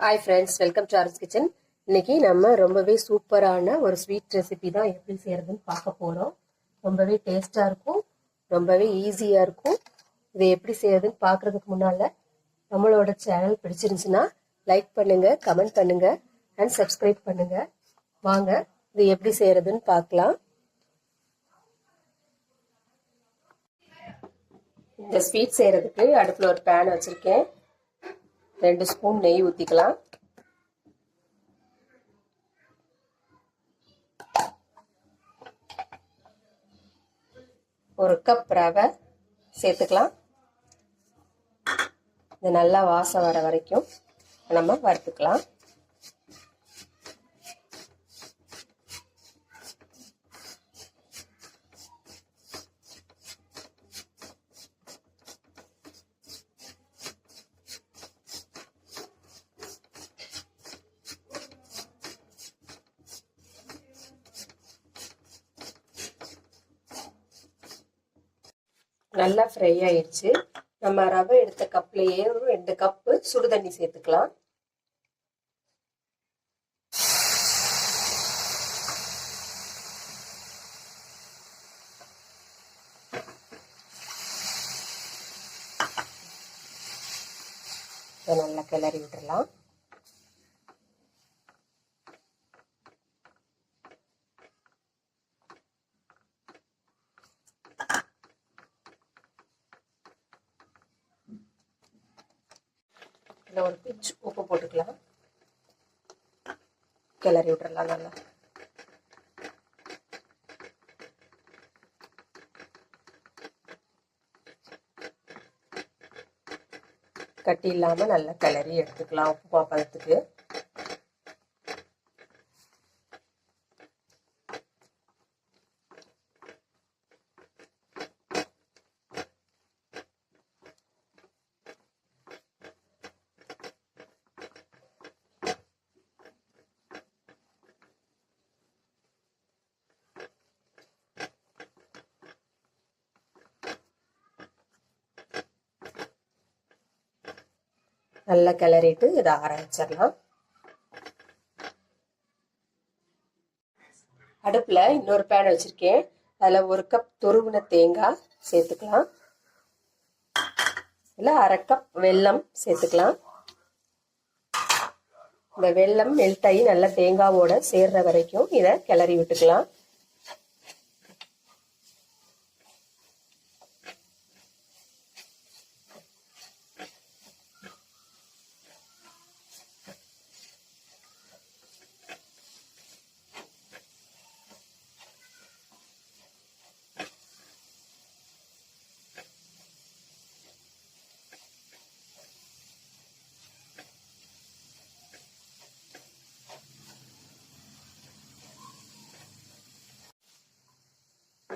Hi friends, welcome to Ar's Kitchen. இன்னைக்கு நம்ம ரொம்பவே சூப்பரான ஒரு ஸ்வீட் ரெசிபி தான் எப்படி செய்யறதுன்னு பார்க்க போறோம். ரொம்பவே டேஸ்டா இருக்கும், ரொம்பவே ஈஸியா இருக்கும். இதை எப்படி செய்யறதுன்னு பார்க்கறதுக்கு முன்னால நம்மளோட சேனல் பிடிச்சிருந்துச்சுன்னா லைக் பண்ணுங்க, கமெண்ட் பண்ணுங்க அண்ட் சப்ஸ்கிரைப் பண்ணுங்க. வாங்க இது எப்படி செய்யறதுன்னு பார்க்கலாம். இந்த ஸ்வீட் செய்யறதுக்கு அடுப்புல ஒரு பேன் வச்சிருக்கேன். 2 ஸ்பூன் நெய் ஊற்றிக்கலாம். ஒரு கப் ரவை சேர்த்துக்கலாம். இது நல்லா வாசம் வர வரைக்கும் நம்ம வறுத்துக்கலாம். நல்லா ஃப்ரை ஆயிடுச்சு. நம்ம ரவை எடுத்த கப்லயே ஒரு 2 கப்பு சுடு தண்ணி சேர்த்துக்கலாம். நல்லா கிளறி விட்டுறலாம். இதில் ஒரு பிஞ்ச் உப்பு போட்டுக்கலாம். கிளறி விட்டுறலாம் நல்லா. கட்டி இல்லாமல் நல்லா கிளறி எடுத்துக்கலாம் உப்பு பாப்பதத்துக்கு. நல்லா கிளறிட்டு இதை ஆற வச்சிடலாம். அடுப்புல இன்னொரு பேன் வச்சிருக்கேன். அதுல 1 கப் துருவின தேங்காய் சேர்த்துக்கலாம். இல்ல 1/2 கப் வெல்லம் சேர்த்துக்கலாம். இந்த வெல்லம் மெல்ட் ஆகி நல்லா தேங்காவோட சேர்ற வரைக்கும் இதை கிளறி விட்டுக்கலாம்.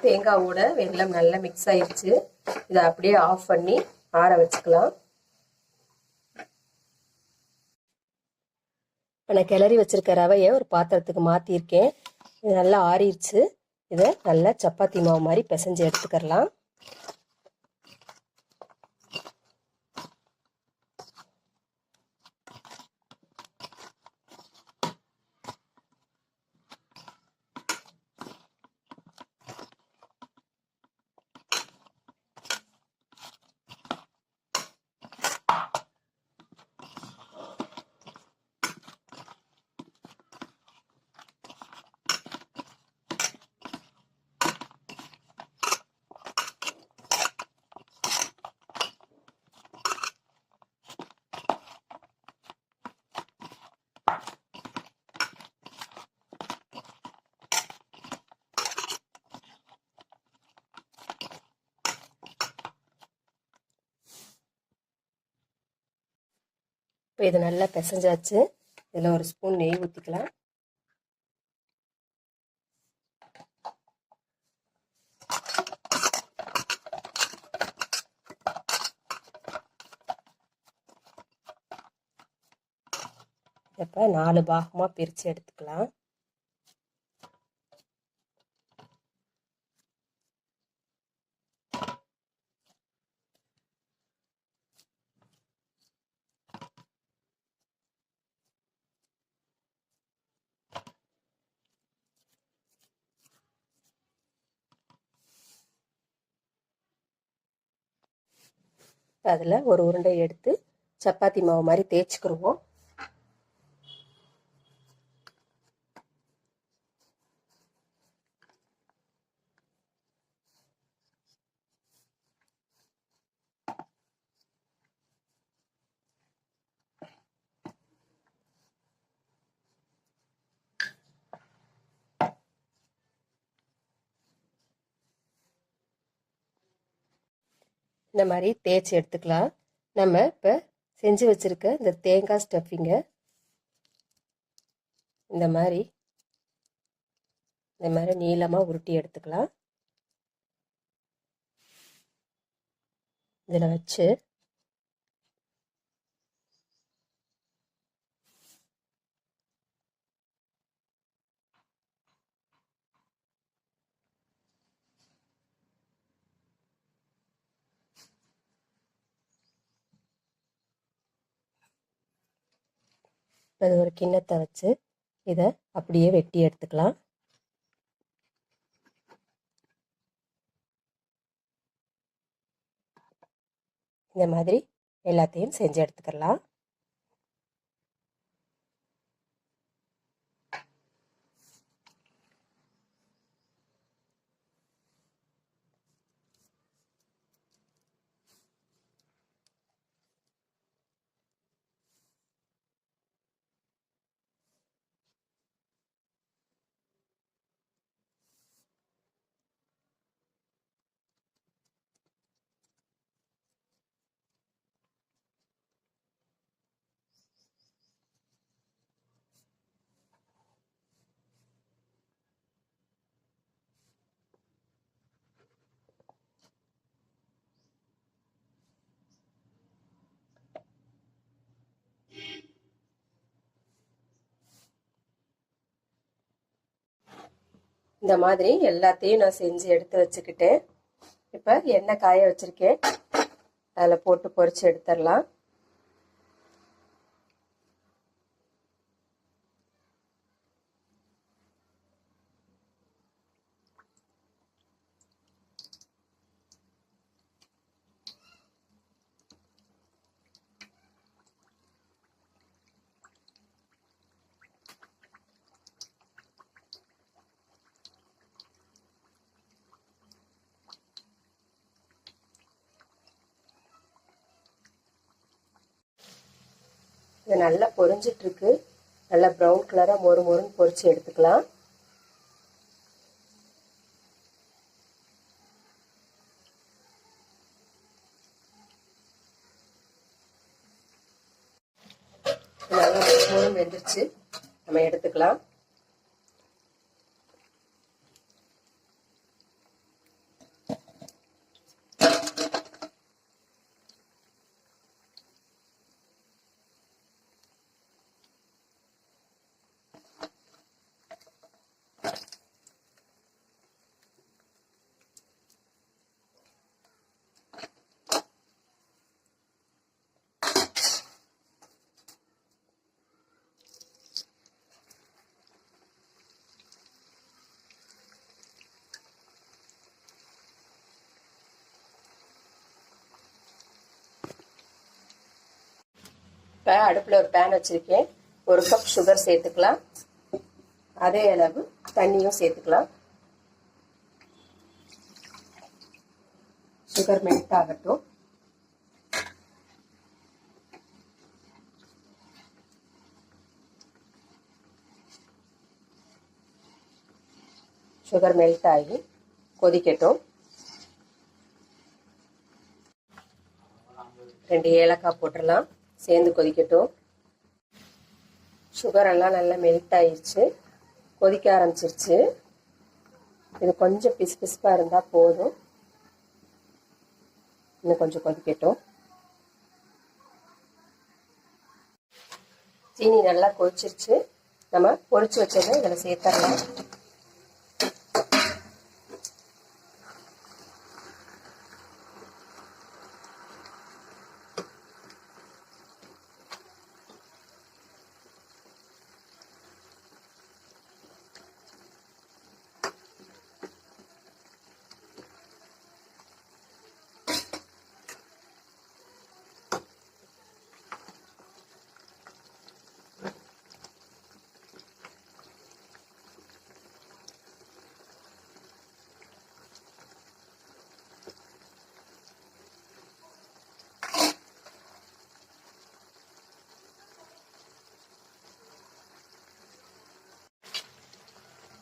தேங்காவோட வெல்லம் நல்லா மிக்ஸ் ஆயிடுச்சு. இதை அப்படியே ஆஃப் பண்ணி ஆற வச்சுக்கலாம். இப்போ நான் கிளறி வச்சிருக்க ரவையை ஒரு பாத்திரத்துக்கு மாற்றிருக்கேன். இது நல்லா ஆறிடுச்சு. இதை நல்லா சப்பாத்தி மாவு மாதிரி பிசைஞ்சு எடுத்துக்கலாம். இப்போ இது நல்லா பிசைஞ்சாச்சு. இதில் ஒரு ஸ்பூன் நெய் ஊற்றிக்கலாம். இப்போ 4 பாகமாக பிரித்து எடுத்துக்கலாம். அதில் ஒரு உருண்டை எடுத்து சப்பாத்தி மாவு மாதிரி தேய்ச்சிக்கிருவோம். இந்த மாதிரி தேய்ச்சி எடுத்துக்கலாம். நம்ம இப்போ செஞ்சு வச்சுருக்க இந்த தேங்காய் ஸ்டஃபிங்கை இந்த மாதிரி நீளமாக உருட்டி எடுத்துக்கலாம். இதில் வச்சு அது ஒரு கிண்ணத்தை வச்சு இதை அப்படியே வெட்டி எடுத்துக்கலாம். இந்த மாதிரி எல்லாத்தையும் செஞ்சு எடுத்துக்கலாம். இந்த மாதிரி எல்லாத்தையும் நான் செஞ்சு எடுத்து வச்சுக்கிட்டேன். இப்போ எண்ணெய் காய வச்சிருக்கேன், அதில் போட்டு பொரிச்சு எடுத்துடலாம். இது நல்லா பொரிஞ்சிட்டு இருக்கு. நல்லா ப்ரௌன் கலரா மொறு மொறுன்னு பொரிச்சு எடுத்துக்கலாம். நல்லா மொறு வெந்துருச்சு, நம்ம எடுத்துக்கலாம். இப்போ அடுப்பில் ஒரு பேன் வச்சுருக்கேன். 1 கப் சுகர் சேர்த்துக்கலாம். அதே அளவு தண்ணியும் சேர்த்துக்கலாம். சுகர் மெல்ட் ஆகட்டும். சுகர் மெல்ட் ஆகி கொதிக்கட்டும். 2 ஏலக்காய் போட்டுடலாம், சேர்ந்து கொதிக்கட்டும். சுகர் எல்லாம் நல்லா மெல்ட் ஆயிடுச்சு, கொதிக்க ஆரம்பிச்சிருச்சு. இது கொஞ்சம் பிசு பிசுப்பாக இருந்தால் போதும். இன்னும் கொஞ்சம் கொதிக்கட்டும். சீனி நல்லா கொதிச்சிருச்சு. நம்ம பொரிச்சு வச்சதை இதில் சேர்த்துடலாம்.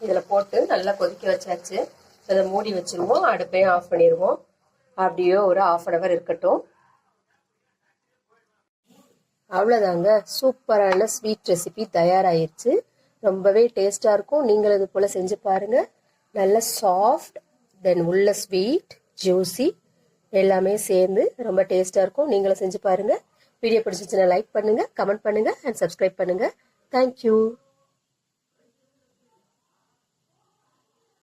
இதில் போட்டு நல்லா கொதிக்க வச்சாச்சு. அதை மூடி வச்சிருவோம், அடுப்பையும் ஆஃப் பண்ணிடுவோம். அப்படியே ஒரு 1/2 hour இருக்கட்டும். அவ்வளோதாங்க, சூப்பரான ஸ்வீட் ரெசிபி தயாராகிருச்சு. ரொம்பவே டேஸ்டாக இருக்கும். நீங்களும் இது போல் செஞ்சு பாருங்கள். நல்ல சாஃப்ட், தென் உள்ள ஸ்வீட், ஜூஸி எல்லாமே சேர்ந்து ரொம்ப டேஸ்டாக இருக்கும். நீங்களும் செஞ்சு பாருங்கள். வீடியோ பிடிச்சிச்சுன்னா லைக் பண்ணுங்கள், கமெண்ட் பண்ணுங்கள் அண்ட் சப்ஸ்கிரைப் பண்ணுங்கள். தேங்க்யூ.